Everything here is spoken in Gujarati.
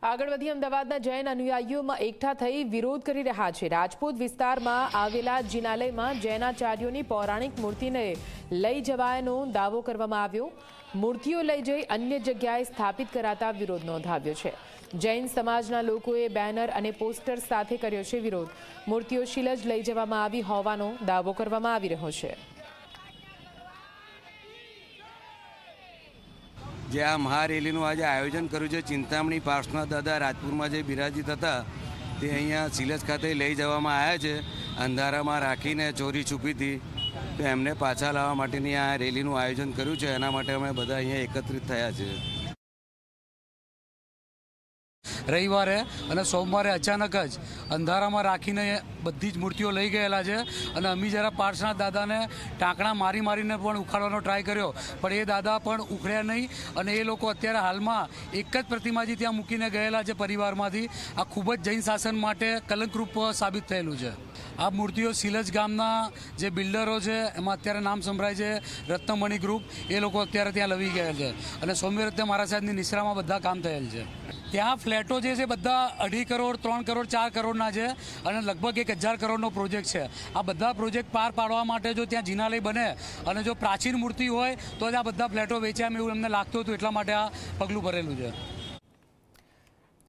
આગળ વધી અમદાવાદના જૈન અનુયાયીઓમાં એકઠા થઈ વિરોધ કરી રહ્યા છે। રાજપૂત વિસ્તારમાં આવેલા જિનાલયમાં જૈનાચાર્યોની પૌરાણિક મૂર્તિને લઈ જવાયાનો દાવો કરવામાં આવ્યો। મૂર્તિઓ લઈ જઈ અન્ય જગ્યાએ સ્થાપિત કરાતા વિરોધ નોંધાવ્યો છે। જૈન સમાજના લોકોએ બેનર અને પોસ્ટર સાથે કર્યો છે વિરોધ। મૂર્તિઓ શિલજ લઈ જવામાં આવી હોવાનો દાવો કરવામાં આવી રહ્યો છે। જે આ મહારેલીનું આજે આયોજન કર્યું છે, ચિંતામણી પાર્શ્વનાથ દાદા રાજપુરમાં જે બિરાજિત હતા તે અહીંયા શિલજ ખાતે લઈ જવામાં આવ્યા છે, અંધારામાં રાખીને ચોરી છુપીથી। તો એમને પાછા લાવવા માટેની આ રેલીનું આયોજન કર્યું છે, એના માટે અમે બધા અહીંયા એકત્રિત થયા છે। રવિવારે અને સોમવારે અચાનક જ અંધારામાં રાખીને બધી જ મૂર્તિઓ લઈ ગયેલા છે અને અમે જરા પાર્શ્વનાથ દાદાને ટાંકણા મારીને પણ ઉખાડવાનો ટ્રાય કર્યો, પણ એ દાદા પણ ઉખડ્યા નહીં અને એ લોકો અત્યારે હાલમાં એક જ પ્રતિમાજી ત્યાં મૂકીને ગયેલા છે પરિવારમાંથી। આ ખૂબ જ જૈન શાસન માટે કલંકરૂપ સાબિત થયેલું છે। આ મૂર્તિઓ શિલજ ગામના જે બિલ્ડરો છે એમાં અત્યારે નામ સંભળાય છે રત્નમણી ગ્રુપ, એ લોકો અત્યારે ત્યાં લવી ગયા છે અને સૌમ્યરત્ન મહારાજ સાહેબની નિશ્રામાં બધા કામ થયેલ છે। ત્યાં ફ્લેટો જે છે બધા 2.5 કરોડ 3 કરોડ 4 કરોડના છે અને લગભગ 1000 કરોડનો પ્રોજેક્ટ છે। આ બધા પ્રોજેક્ટ પાર પાડવા માટે જો ત્યાં જિનાલય બને અને જો પ્રાચીન મૂર્તિ હોય તો જ આ બધા ફ્લેટો વેચ્યા એવું અમને લાગતું હતું, એટલા માટે આ પગલું ભરેલું છે।